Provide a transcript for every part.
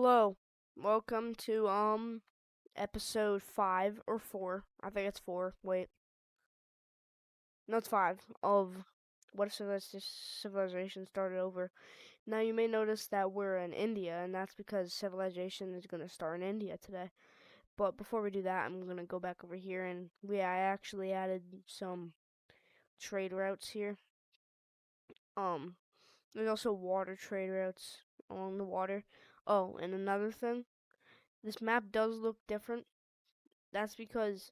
Hello. Welcome to episode 5 or 4. I think it's 4. Wait. No, it's 5 of what if civilization started over. Now you may notice that we're in India, and that's because civilization is going to start in India today. But before we do that, I'm going to go back over here and I actually added some trade routes here. Um there's also water trade routes along the water. Oh, and another thing, this map does look different. That's because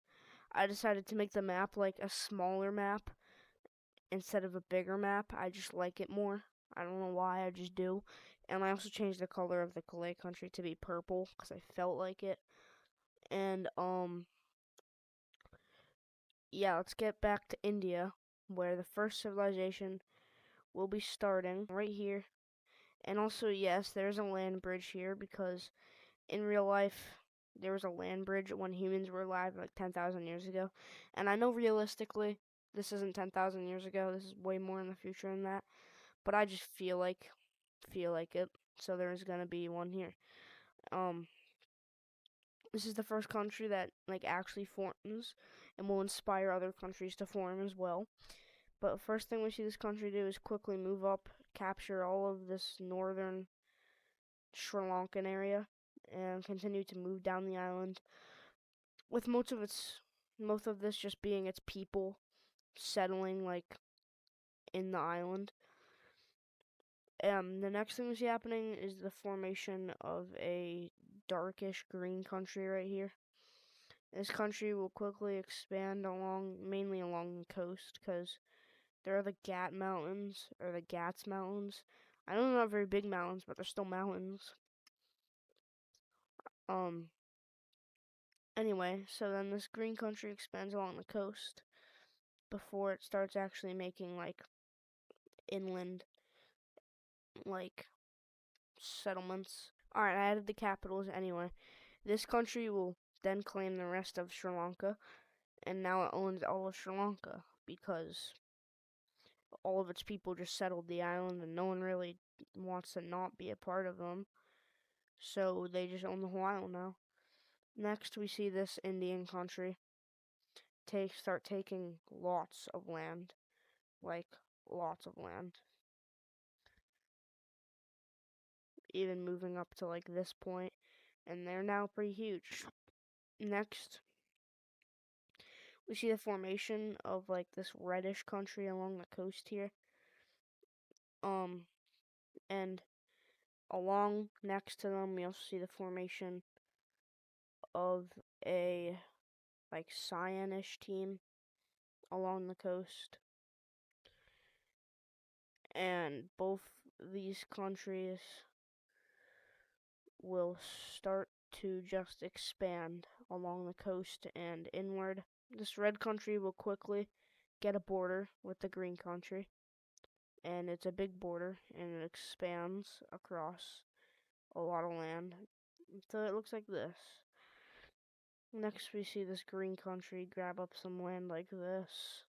I decided to make the map like a smaller map instead of a bigger map. I just like it more. I don't know why, I just do. And I also changed the color of the Kalay country to be purple because I felt like it. And yeah, let's get back to India, where the first civilization will be starting right here. And also, yes, there's a land bridge here because in real life there was a land bridge when humans were alive like 10,000 years ago. And I know realistically this isn't 10,000 years ago. This is way more in the future than that. But I just feel like it. So there's going to be one here. Um this is the first country that like actually forms and will inspire other countries to form as well. But first thing we see this country do is quickly move up, capture all of this northern Sri Lankan area and continue to move down the island with most of this just being its people settling like in the island. The next thing we see happening is the formation of a darkish green country right here. This country will quickly expand mainly along the coast, because there are the Gat Mountains, or the Ghats Mountains. I know they're not very big mountains, but they're still mountains. Um, anyway, so then this green country expands along the coast before it starts actually making like inland like settlements. Alright, I added the capitals anyway. This country will then claim the rest of Sri Lanka, and now it owns all of Sri Lanka because all of its people just settled the island and no one really wants to not be a part of them. So they just own the whole island now. Next, we see this Indian country start taking lots of land, like lots of land, even moving up to like this point, and they're now pretty huge. Next, we see the formation of like this reddish country along the coast here. And along next to them, we also see the formation of a like cyanish team along the coast. And both these countries will start to just expand along the coast and inward. This red country will quickly get a border with the green country, and it's a big border and it expands across a lot of land. So it looks like this. Next, we see this green country grab up some land like this.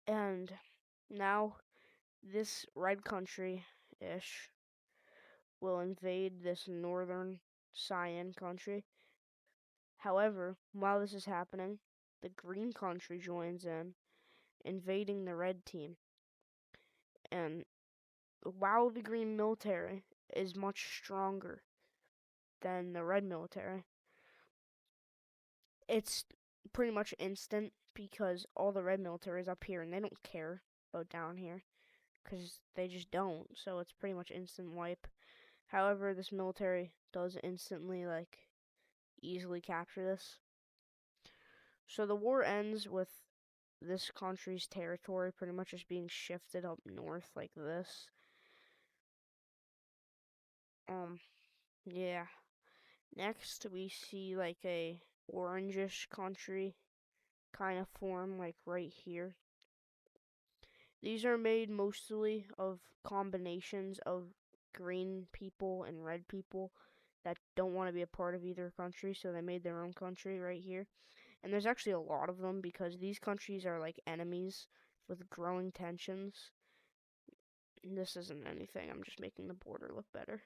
And now, this red country ish will invade this northern cyan country. However, while this is happening, the green country joins in, invading the red team. And while the green military is much stronger than the red military, it's pretty much instant because all the red military is up here and they don't care about down here because they just don't. So it's pretty much instant wipe. However, this military does instantly like easily capture this. So the war ends with this country's territory pretty much just being shifted up north like this. Yeah. Next, we see like a orangish country kind of form like right here. These are made mostly of combinations of green people and red people that don't want to be a part of either country, so they made their own country right here. And there's actually a lot of them because these countries are like enemies with growing tensions. This isn't anything. I'm just making the border look better.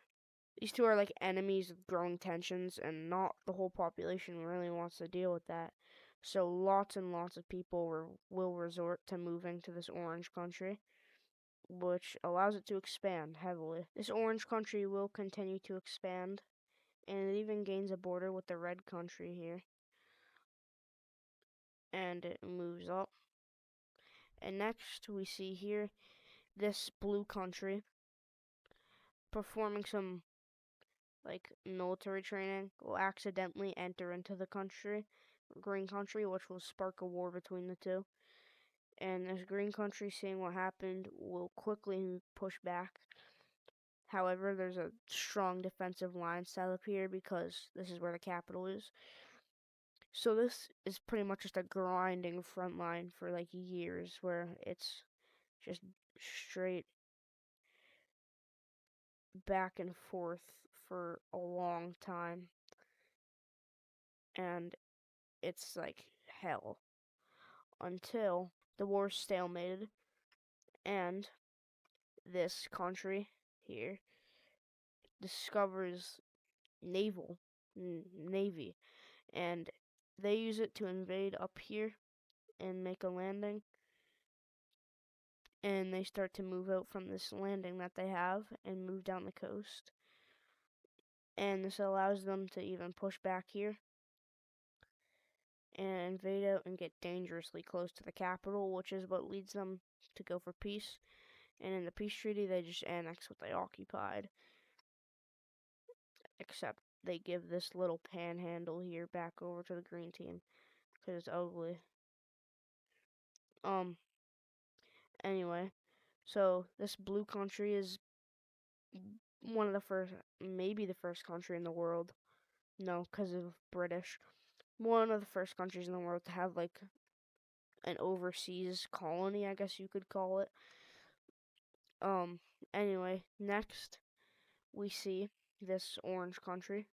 These two are like enemies with growing tensions, and not the whole population really wants to deal with that. So lots and lots of people will resort to moving to this orange country, which allows it to expand heavily. This orange country will continue to expand, and it even gains a border with the red country here. And it moves up. And next we see here this blue country performing some like military training will accidentally enter into the green country, which will spark a war between the two. And this green country, seeing what happened, will quickly push back. However, there's a strong defensive line set up here because this is where the capital is. So this is pretty much just a grinding front line for like years, where it's just straight back and forth for a long time. And it's like hell until the war stalemated and this country here discovers navy, and they use it to invade up here and make a landing, and they start to move out from this landing that they have and move down the coast, and this allows them to even push back here and invade out and get dangerously close to the capital, which is what leads them to go for peace. And in the peace treaty, they just annex what they occupied, except they give this little panhandle here back over to the green team because it's ugly. Anyway, so this blue country is one of the first, maybe the first country in the world. No, because of British. One of the first countries in the world to have like an overseas colony, I guess you could call it. Anyway, next we see this orange country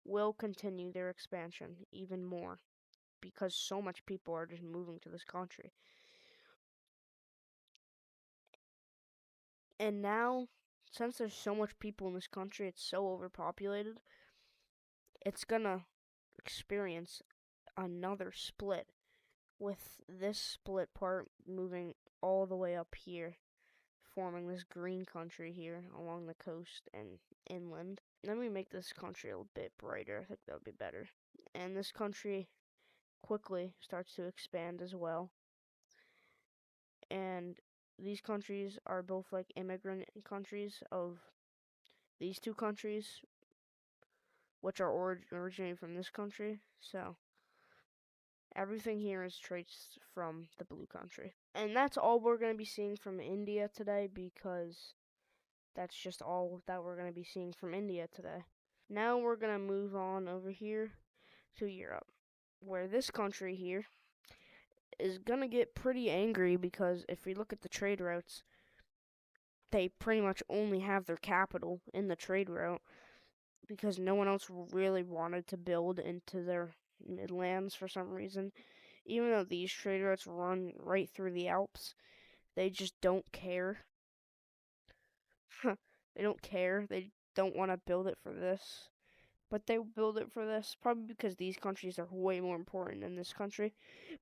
will continue their expansion even more because so much people are just moving to this country. And now, since there's so much people in this country, it's so overpopulated, it's gonna experience another split, with this split part moving all the way up here, forming this green country here along the coast and inland. Let me make this country a little bit brighter. I think that would be better. And this country quickly starts to expand as well. And these countries are both like immigrant countries of these two countries, which are originating from this country. So everything here is traced from the blue country. And that's all we're going to be seeing from India today, because that's just all that we're going to be seeing from India today. Now we're going to move on over here to Europe, where this country here is going to get pretty angry because if we look at the trade routes, they pretty much only have their capital in the trade route because no one else really wanted to build into their lands for some reason. Even though these trade routes run right through the Alps, they just don't care. They don't care. They don't want to build it for this. But they build it for this, probably because these countries are way more important than this country.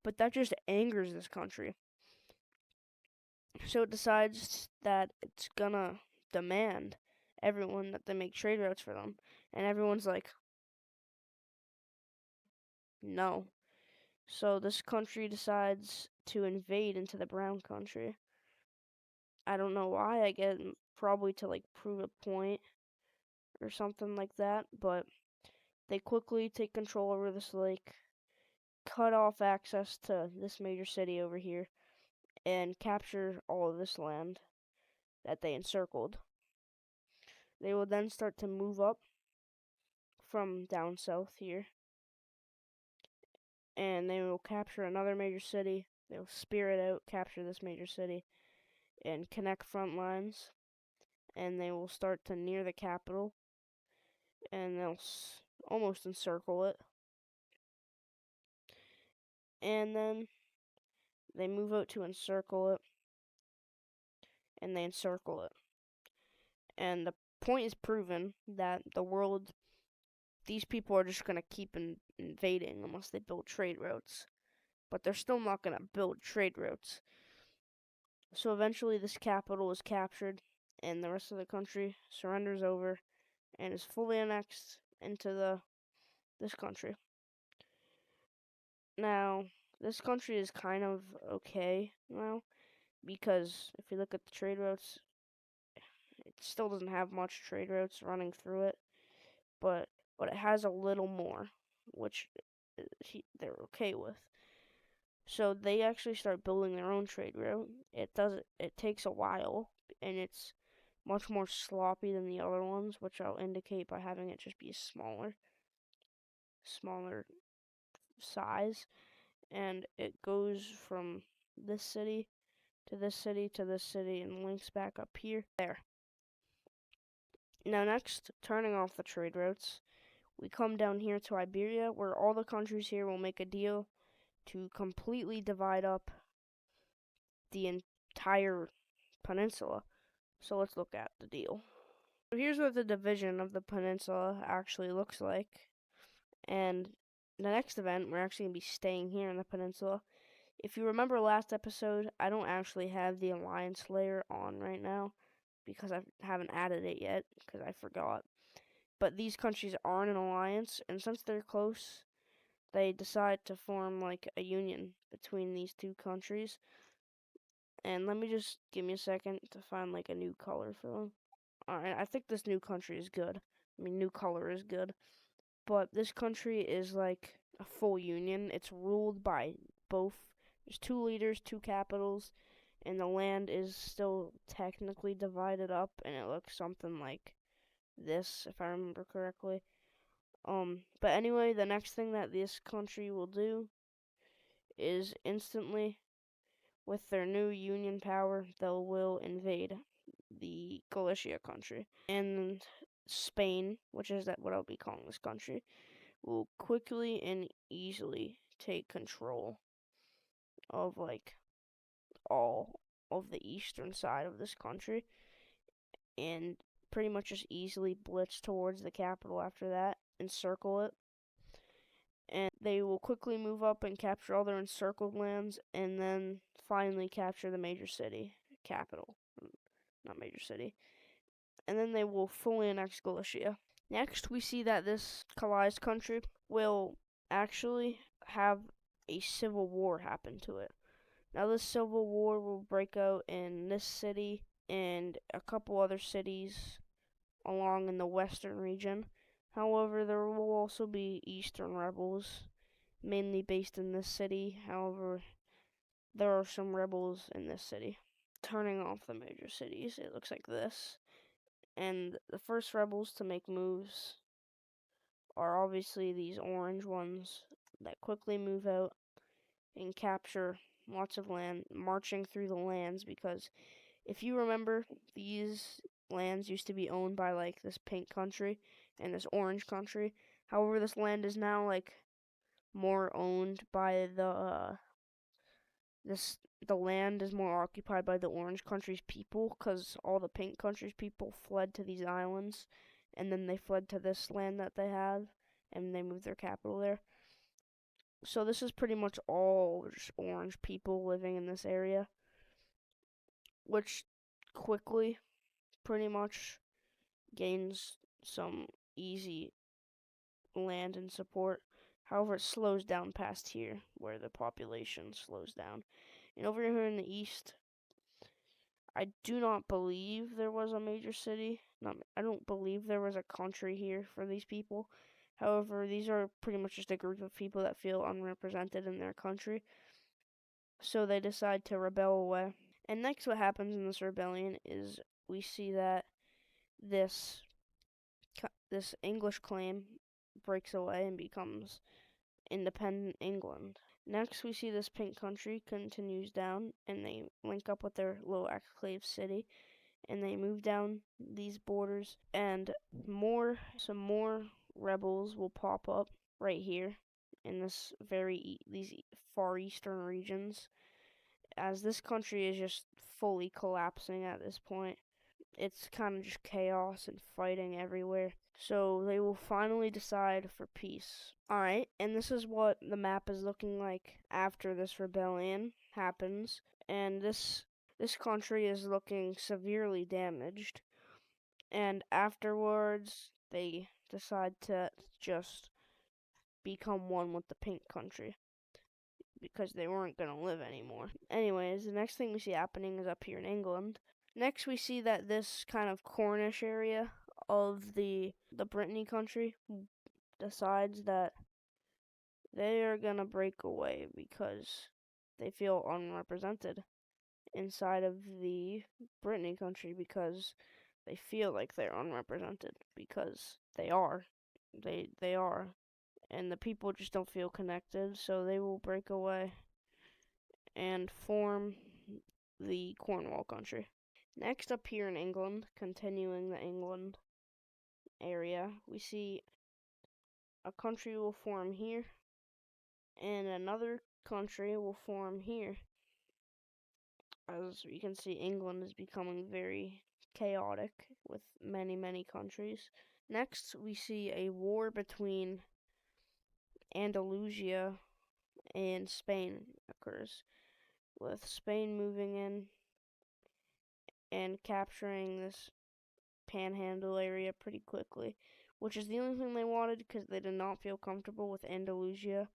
But that just angers this country. So it decides that it's gonna demand everyone that they make trade routes for them. And everyone's like, no. So this country decides to invade into the brown country. I don't know why. I guess probably to like prove a point or something like that. But they quickly take control over this lake, cut off access to this major city over here, and capture all of this land that they encircled. They will then start to move up from down south here, and they will capture another major city. They will spear it out, capture this major city, and connect front lines, and they will start to near the capital, and they'll almost encircle it. And then they move out to encircle it, and they encircle it. And the point is proven that these people are just going to keep invading unless they build trade routes. But they're still not going to build trade routes. So eventually this capital is captured, and the rest of the country surrenders over and is fully annexed into this country. Now, this country is kind of okay now, because if you look at the trade routes, it still doesn't have much trade routes running through it, but it has a little more, which they're okay with. So they actually start building their own trade route. It takes a while, and it's much more sloppy than the other ones, which I'll indicate by having it just be a smaller size. And it goes from this city to this city to this city and links back up here. There. Now next, turning off the trade routes, we come down here to Iberia, where all the countries here will make a deal to completely divide up the entire peninsula. So let's look at the deal. So here's what the division of the peninsula actually looks like. And the next event, we're actually going to be staying here in the peninsula. If you remember last episode, I don't actually have the alliance layer on right now because I haven't added it yet because I forgot. But these countries are in an alliance, and since they're close, they decide to form like a union between these two countries. And let me just give me a second to find like a new color for them. Alright, I think this new country is good. I mean, new color is good. But this country is like a full union. It's ruled by both. There's 2 leaders, 2 capitals, and the land is still technically divided up, and it looks something like this, if I remember correctly. But anyway, the next thing that this country will do is instantly, with their new union power, they will invade the Galicia country. And Spain, which is what I'll be calling this country, will quickly and easily take control of like all of the eastern side of this country and pretty much just easily blitz towards the capital after that, encircle it, and they will quickly move up and capture all their encircled lands, and then finally capture the major city, capital, not major city, and then they will fully annex Galicia. Next, we see that this Calais country will actually have a civil war happen to it. Now, this civil war will break out in this city and a couple other cities along in the western region. However, there will also be eastern rebels, mainly based in this city. However, there are some rebels in this city. Turning off the major cities, it looks like this. And the first rebels to make moves are obviously these orange ones that quickly move out and capture lots of land, marching through the lands, because if you remember, these lands used to be owned by like this pink country and this orange country. However, this land is now like more owned by the land is more occupied by the orange country's people, because all the pink country's people fled to these islands, and then they fled to this land that they have, and they moved their capital there. So this is pretty much all just orange people living in this area, which quickly pretty much gains some easy land and support. However, it slows down past here, where the population slows down. And over here in the east, I do not believe there was a major city. I don't believe there was a country here for these people. However, these are pretty much just a group of people that feel unrepresented in their country. So they decide to rebel away. And next, what happens in this rebellion is we see that this English claim breaks away and becomes independent England. Next, we see this pink country continues down, and they link up with their little exclave city, and they move down these borders, and some more rebels will pop up right here in these far eastern regions, as this country is just fully collapsing at this point. It's kind of just chaos and fighting everywhere. So they will finally decide for peace. Alright, and this is what the map is looking like after this rebellion happens. And this country is looking severely damaged. And afterwards, they decide to just become one with the pink country because they weren't going to live anymore. Anyways, the next thing we see happening is up here in England. Next, we see that this kind of Cornish area of the Brittany country decides that they are going to break away because they feel unrepresented inside of the Brittany country because they feel like they're unrepresented because they are. They are. And the people just don't feel connected, so they will break away and form the Cornwall country. Next, up here in England, continuing the England area, we see a country will form here, and another country will form here. As you can see, England is becoming very chaotic with many, many countries. Next, we see a war between Andalusia and Spain occurs, with Spain moving in and capturing this panhandle area pretty quickly, which is the only thing they wanted because they did not feel comfortable with Andalusia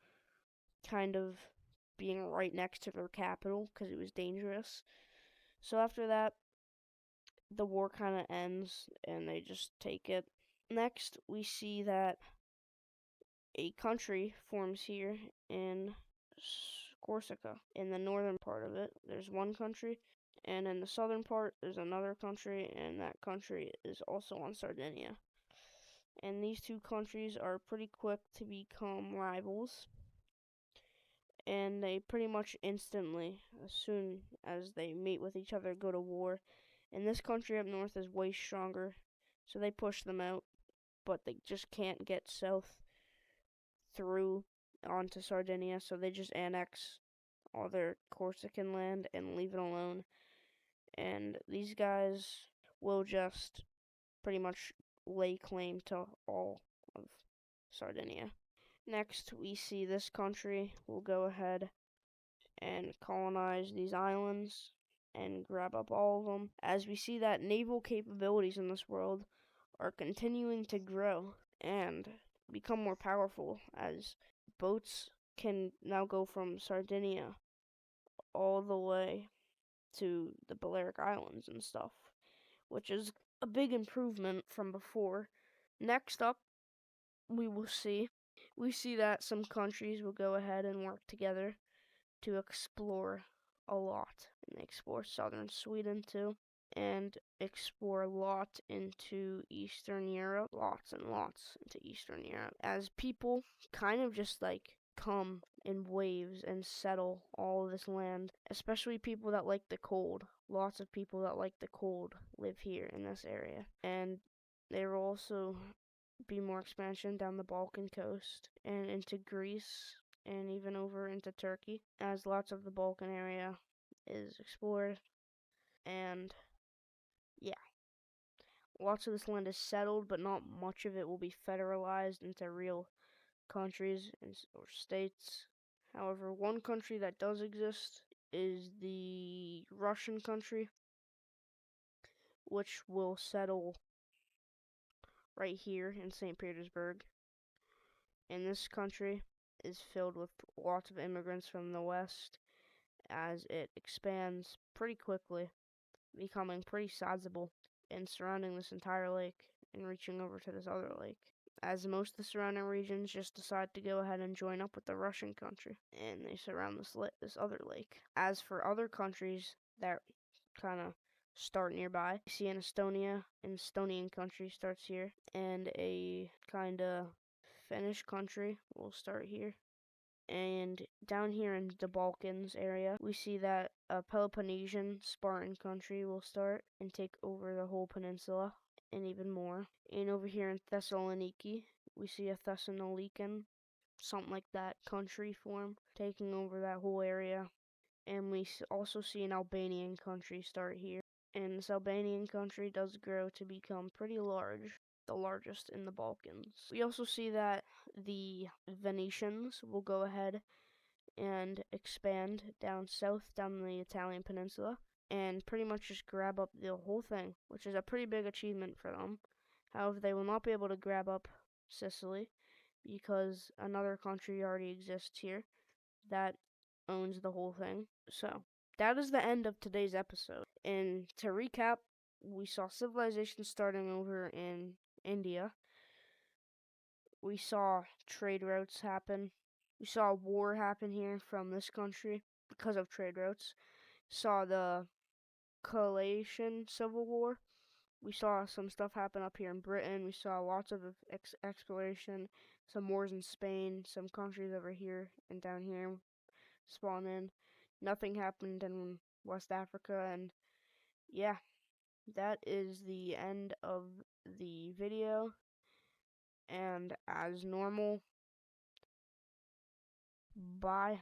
kind of being right next to their capital because it was dangerous. So after that, the war kind of ends and they just take it. Next, we see that a country forms here in Corsica. In the northern part of it, there's one country, and in the southern part, there's another country, and that country is also on Sardinia. And these two countries are pretty quick to become rivals, and they pretty much instantly, as soon as they meet with each other, go to war. And this country up north is way stronger, so they push them out, but they just can't get south through onto Sardinia, so they just annex all their Corsican land and leave it alone. And these guys will just pretty much lay claim to all of Sardinia. Next, we see this country will go ahead and colonize these islands and grab up all of them. As we see that naval capabilities in this world are continuing to grow and become more powerful, as boats can now go from Sardinia all the way to the Balearic Islands and stuff, which is a big improvement from before. Next up, we see that some countries will go ahead and work together to explore a lot. And they explore southern Sweden too, and explore a lot into Eastern Europe, lots and lots into Eastern Europe, as people kind of just like come in waves and settle all of this land, especially people that like the cold. Lots of people that like the cold live here in this area. And there will also be more expansion down the Balkan coast and into Greece and even over into Turkey, as lots of the Balkan area is explored. And yeah, lots of this land is settled, but not much of it will be federalized into real countries or states. However, one country that does exist is the Russian country, which will settle right here in St. Petersburg. And this country is filled with lots of immigrants from the West as it expands pretty quickly, becoming pretty sizable and surrounding this entire lake and reaching over to this other lake, as most of the surrounding regions just decide to go ahead and join up with the Russian country, and they surround this other lake. As for other countries that kind of start nearby, you see in Estonia, an Estonian country starts here, and a kind of Finnish country will start here. And down here in the Balkans area, we see that a Peloponnesian Spartan country will start and take over the whole peninsula and even more. And over here in Thessaloniki, we see a Thessalonican, something like that, country form, taking over that whole area. and we also see an Albanian country start here. And this Albanian country does grow to become pretty large, the largest in the Balkans. We also see that the Venetians will go ahead and expand down south, down the Italian peninsula, and pretty much just grab up the whole thing, which is a pretty big achievement for them. However, they will not be able to grab up Sicily because another country already exists here that owns the whole thing. So, that is the end of today's episode. And to recap, we saw civilization starting over in India. We saw trade routes happen. We saw a war happen here from this country because of trade routes. Saw the Coalition Civil War. We saw some stuff happen up here in Britain. We saw lots of exploration, some wars in Spain, some countries over here and down here spawn in. Nothing happened in West Africa, and yeah, that is the end of the video. And as normal, bye.